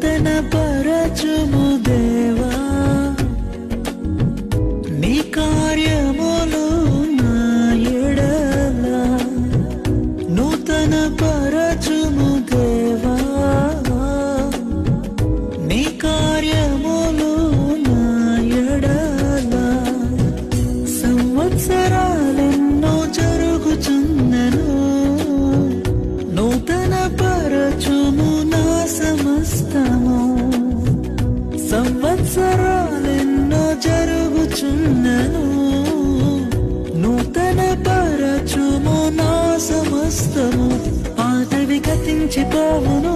నూతన పరచుము దేవా నీ కార్యములు నా ఎడల నూతన పరచుము దేవా నీ కార్యములు నా ఎడల సంవత్సరాలెన్నో జరుగుచున్నను నూతన పరచుము నా సమస్తము సంవత్సరాలెన్నో జరుగుచున్నను నూతన పరచుము నా సమస్తము పాతవి గతించిపోవును